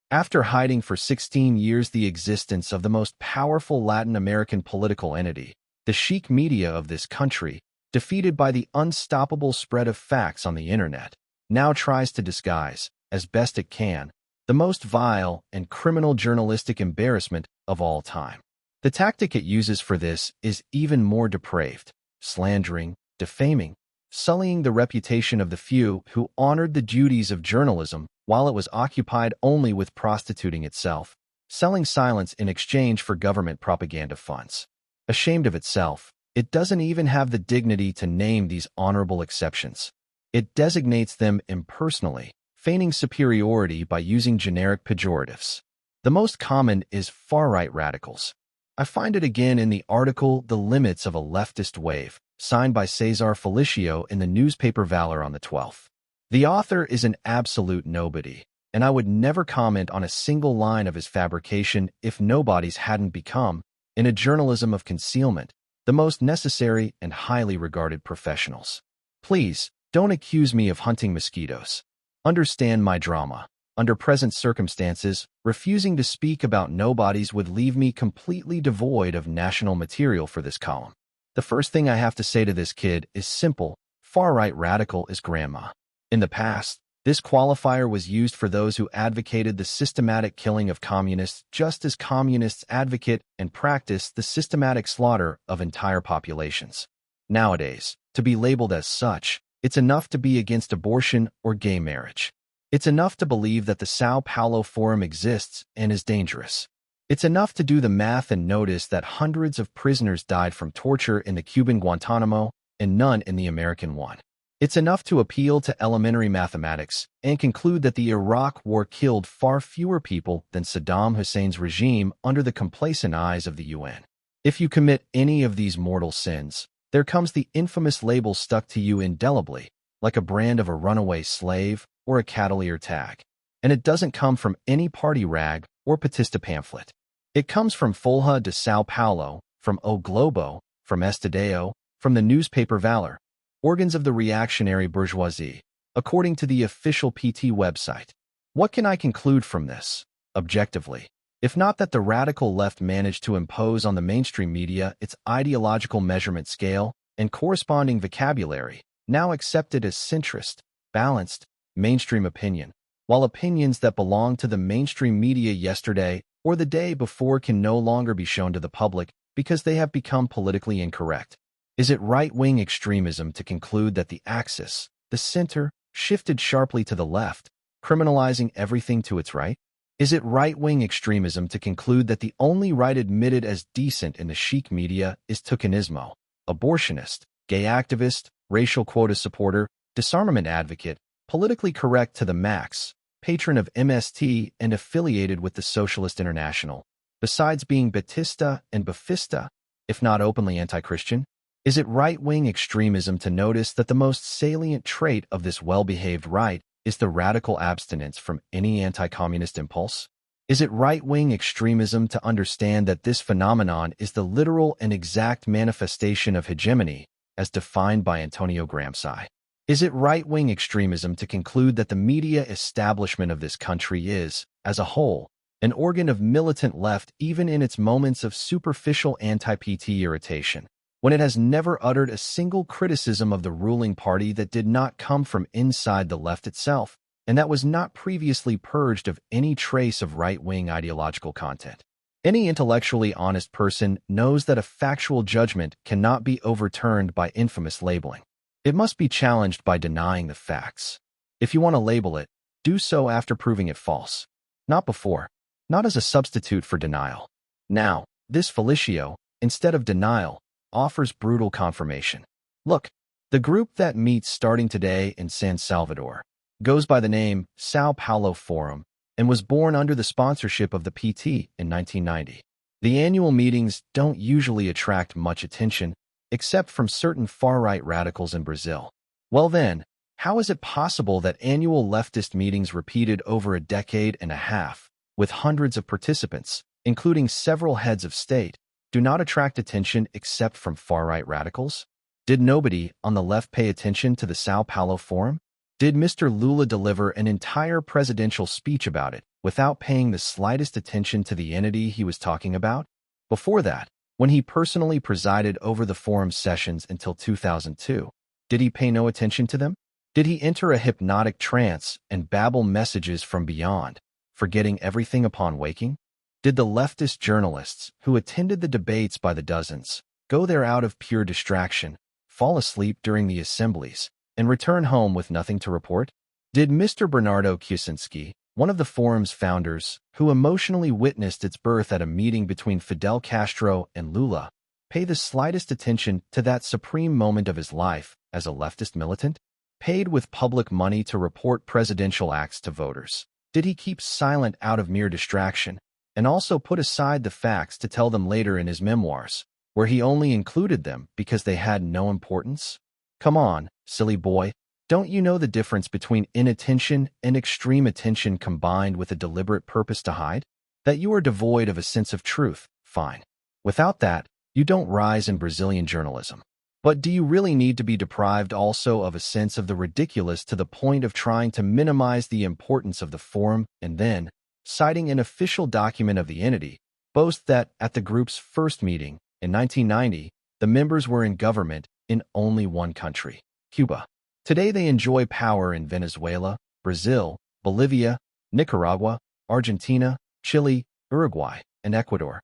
After hiding for 16 years the existence of the most powerful Latin American political entity, the chic media of this country, defeated by the unstoppable spread of facts on the internet, now tries to disguise, as best it can, the most vile and criminal journalistic embarrassment of all time. The tactic it uses for this is even more depraved, slandering, defaming, sullying the reputation of the few who honored the duties of journalism while it was occupied only with prostituting itself, selling silence in exchange for government propaganda funds. Ashamed of itself, it doesn't even have the dignity to name these honorable exceptions. It designates them impersonally, feigning superiority by using generic pejoratives. The most common is far-right radicals. I find it again in the article The Limits of a Leftist Wave, signed by Cesar Felicio in the newspaper Valor on the 12th. The author is an absolute nobody, and I would never comment on a single line of his fabrication if nobodies hadn't become, in a journalism of concealment, the most necessary and highly regarded professionals. Please, don't accuse me of hunting mosquitoes. Understand my drama. Under present circumstances, refusing to speak about nobodies would leave me completely devoid of national material for this column. The first thing I have to say to this kid is simple: far-right radical is grandma. In the past, this qualifier was used for those who advocated the systematic killing of communists, just as communists advocate and practice the systematic slaughter of entire populations. Nowadays, to be labeled as such, it's enough to be against abortion or gay marriage. It's enough to believe that the São Paulo Forum exists and is dangerous. It's enough to do the math and notice that hundreds of prisoners died from torture in the Cuban Guantanamo and none in the American one. It's enough to appeal to elementary mathematics and conclude that the Iraq War killed far fewer people than Saddam Hussein's regime under the complacent eyes of the UN. If you commit any of these mortal sins, there comes the infamous label stuck to you indelibly, like a brand of a runaway slave or a cavalier tag. And it doesn't come from any party rag or petista pamphlet. It comes from Folha de São Paulo, from O Globo, from Estadão, from the newspaper Valor, organs of the reactionary bourgeoisie, according to the official PT website. What can I conclude from this, objectively, if not that the radical left managed to impose on the mainstream media its ideological measurement scale and corresponding vocabulary, now accepted as centrist, balanced, mainstream opinion, while opinions that belonged to the mainstream media yesterday or the day before can no longer be shown to the public because they have become politically incorrect? Is it right-wing extremism to conclude that the axis, the center, shifted sharply to the left, criminalizing everything to its right? Is it right-wing extremism to conclude that the only right admitted as decent in the chic media is Tucanismo, abortionist, gay activist, racial quota supporter, disarmament advocate, politically correct to the max, patron of MST and affiliated with the Socialist International, besides being Batista and Bafista, if not openly anti-Christian? Is it right-wing extremism to notice that the most salient trait of this well-behaved right is the radical abstinence from any anti-communist impulse? Is it right-wing extremism to understand that this phenomenon is the literal and exact manifestation of hegemony, as defined by Antonio Gramsci? Is it right-wing extremism to conclude that the media establishment of this country is, as a whole, an organ of militant left even in its moments of superficial anti-PT irritation, when it has never uttered a single criticism of the ruling party that did not come from inside the left itself, and that was not previously purged of any trace of right-wing ideological content? Any intellectually honest person knows that a factual judgment cannot be overturned by infamous labeling. It must be challenged by denying the facts. If you want to label it, do so after proving it false. Not before. Not as a substitute for denial. Now, this Felicio, instead of denial, offers brutal confirmation. Look, the group that meets starting today in San Salvador goes by the name São Paulo Forum and was born under the sponsorship of the PT in 1990. The annual meetings don't usually attract much attention, except from certain far-right radicals in Brazil. Well then, how is it possible that annual leftist meetings repeated over a decade and a half, with hundreds of participants, including several heads of state, do not attract attention except from far-right radicals? Did nobody on the left pay attention to the São Paulo Forum? Did Mr. Lula deliver an entire presidential speech about it, without paying the slightest attention to the entity he was talking about? Before that, when he personally presided over the forum's sessions until 2002, did he pay no attention to them? Did he enter a hypnotic trance and babble messages from beyond, forgetting everything upon waking? Did the leftist journalists, who attended the debates by the dozens, go there out of pure distraction, fall asleep during the assemblies, and return home with nothing to report? Did Mr. Bernardo Kuczynski, one of the forum's founders, who emotionally witnessed its birth at a meeting between Fidel Castro and Lula, pay the slightest attention to that supreme moment of his life as a leftist militant? Paid with public money to report presidential acts to voters, did he keep silent out of mere distraction, and also put aside the facts to tell them later in his memoirs, where he only included them because they had no importance? Come on, silly boy, don't you know the difference between inattention and extreme attention combined with a deliberate purpose to hide? That you are devoid of a sense of truth, fine. Without that, you don't rise in Brazilian journalism. But do you really need to be deprived also of a sense of the ridiculous to the point of trying to minimize the importance of the forum and then, citing an official document of the entity, boast that at the group's first meeting, in 1990, the members were in government in only one country, Cuba. Today they enjoy power in Venezuela, Brazil, Bolivia, Nicaragua, Argentina, Chile, Uruguay, and Ecuador.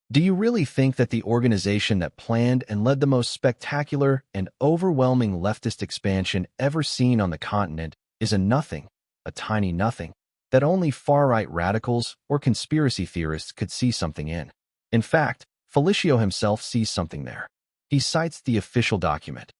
Do you really think that the organization that planned and led the most spectacular and overwhelming leftist expansion ever seen on the continent is a nothing, a tiny nothing, that only far-right radicals or conspiracy theorists could see something in? In fact, Felicio himself sees something there. He cites the official document.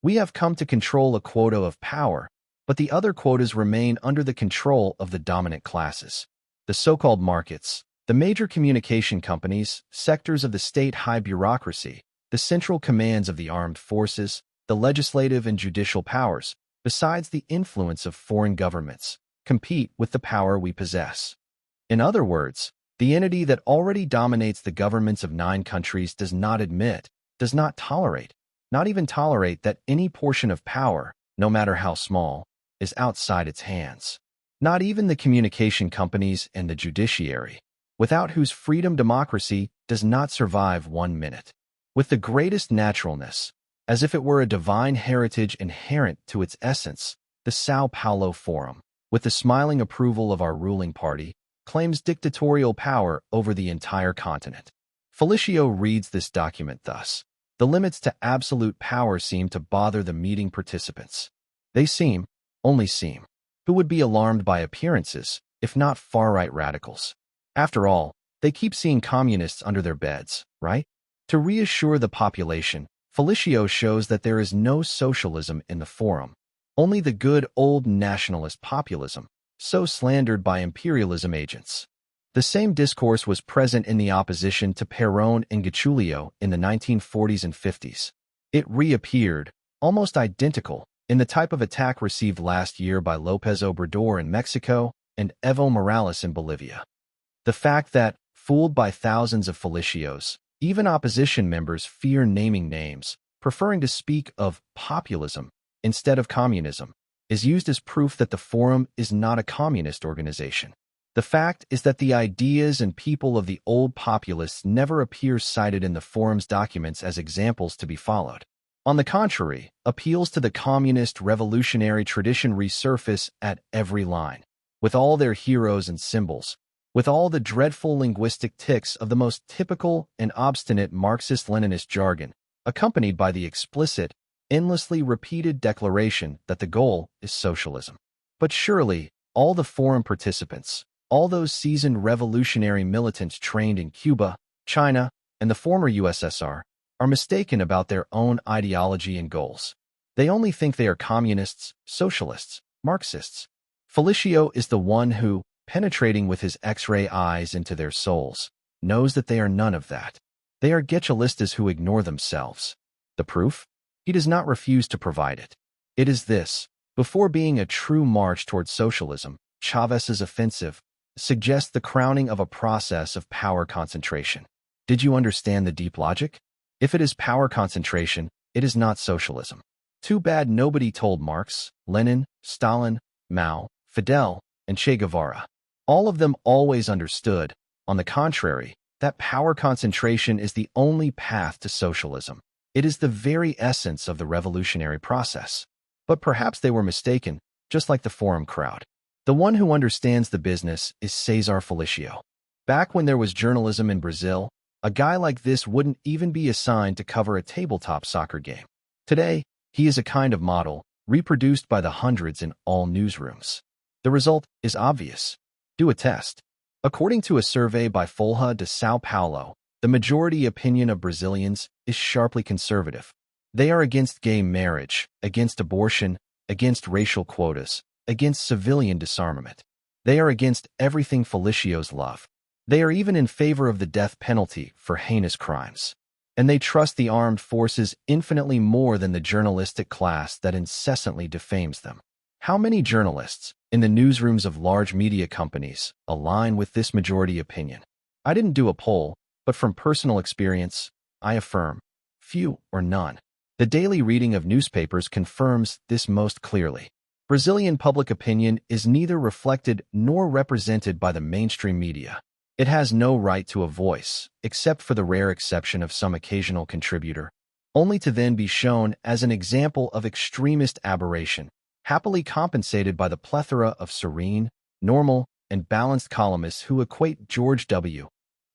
We have come to control a quota of power, but the other quotas remain under the control of the dominant classes, the so-called markets, the major communication companies, sectors of the state high bureaucracy, the central commands of the armed forces, the legislative and judicial powers, besides the influence of foreign governments, compete with the power we possess. In other words, the entity that already dominates the governments of 9 countries does not admit, does not tolerate, not even tolerate that any portion of power, no matter how small, is outside its hands. Not even the communication companies and the judiciary, without whose freedom democracy does not survive 1 minute. With the greatest naturalness, as if it were a divine heritage inherent to its essence, the São Paulo Forum, with the smiling approval of our ruling party, claims dictatorial power over the entire continent. Felicio reads this document thus. The limits to absolute power seem to bother the meeting participants. They seem, only seem, who would be alarmed by appearances, if not far-right radicals. After all, they keep seeing communists under their beds, right? To reassure the population, Felicio shows that there is no socialism in the forum, only the good old nationalist populism, so slandered by imperialism agents. The same discourse was present in the opposition to Perón and Getulio in the 1940s and 50s. It reappeared, almost identical, in the type of attack received last year by López Obrador in Mexico and Evo Morales in Bolivia. The fact that, fooled by thousands of Felicios, even opposition members fear naming names, preferring to speak of populism instead of communism, is used as proof that the Forum is not a communist organization. The fact is that the ideas and people of the old populists never appear cited in the Forum's documents as examples to be followed. On the contrary, appeals to the communist revolutionary tradition resurface at every line, with all their heroes and symbols, with all the dreadful linguistic tics of the most typical and obstinate Marxist-Leninist jargon, accompanied by the explicit, endlessly repeated declaration that the goal is socialism. But surely, all the Forum participants, all those seasoned revolutionary militants trained in Cuba, China, and the former USSR, are mistaken about their own ideology and goals. They only think they are communists, socialists, Marxists. Felicio is the one who, penetrating with his X-ray eyes into their souls, knows that they are none of that. They are Getchulistas who ignore themselves. The proof? He does not refuse to provide it. It is this. Before being a true march towards socialism, Chávez's offensive suggests the crowning of a process of power concentration. Did you understand the deep logic? If it is power concentration, it is not socialism. Too bad nobody told Marx, Lenin, Stalin, Mao, Fidel, and Che Guevara. All of them always understood, on the contrary, that power concentration is the only path to socialism. It is the very essence of the revolutionary process. But perhaps they were mistaken, just like the Forum crowd. The one who understands the business is Cesar Felicio. Back when there was journalism in Brazil, a guy like this wouldn't even be assigned to cover a tabletop soccer game. Today, he is a kind of model, reproduced by the hundreds in all newsrooms. The result is obvious. Do a test. According to a survey by Folha de São Paulo, the majority opinion of Brazilians is sharply conservative. They are against gay marriage, against abortion, against racial quotas, against civilian disarmament. They are against everything Felicios love. They are even in favor of the death penalty for heinous crimes. And they trust the armed forces infinitely more than the journalistic class that incessantly defames them. How many journalists, in the newsrooms of large media companies, align with this majority opinion? I didn't do a poll, but from personal experience, I affirm, few or none. The daily reading of newspapers confirms this most clearly. Brazilian public opinion is neither reflected nor represented by the mainstream media. It has no right to a voice, except for the rare exception of some occasional contributor, only to then be shown as an example of extremist aberration, happily compensated by the plethora of serene, normal, and balanced columnists who equate George W.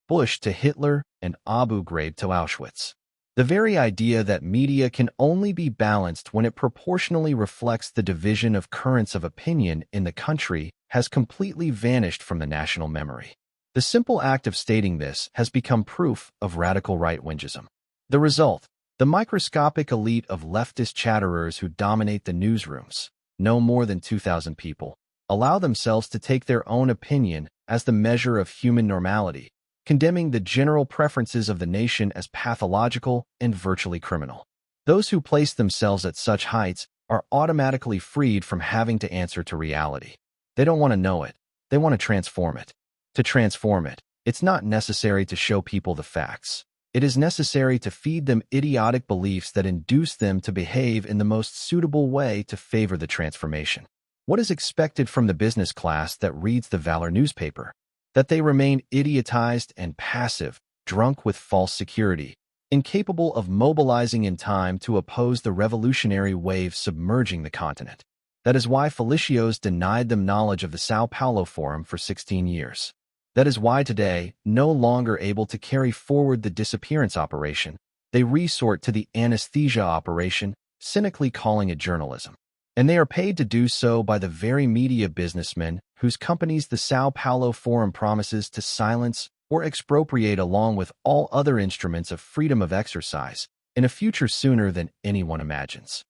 Bush to Hitler and Abu Ghraib to Auschwitz. The very idea that media can only be balanced when it proportionally reflects the division of currents of opinion in the country has completely vanished from the national memory. The simple act of stating this has become proof of radical right-wingism. The result, the microscopic elite of leftist chatterers who dominate the newsrooms, no more than 2,000 people, allow themselves to take their own opinion as the measure of human normality, condemning the general preferences of the nation as pathological and virtually criminal. Those who place themselves at such heights are automatically freed from having to answer to reality. They don't want to know it. They want to transform it. To transform it, it's not necessary to show people the facts. It is necessary to feed them idiotic beliefs that induce them to behave in the most suitable way to favor the transformation. What is expected from the business class that reads the Valor newspaper? That they remain idiotized and passive, drunk with false security, incapable of mobilizing in time to oppose the revolutionary wave submerging the continent. That is why Felicios denied them knowledge of the São Paulo Forum for 16 years. That is why today, no longer able to carry forward the disappearance operation, they resort to the anesthesia operation, cynically calling it journalism. And they are paid to do so by the very media businessmen whose companies the São Paulo Forum promises to silence or expropriate along with all other instruments of freedom of exercise in a future sooner than anyone imagines.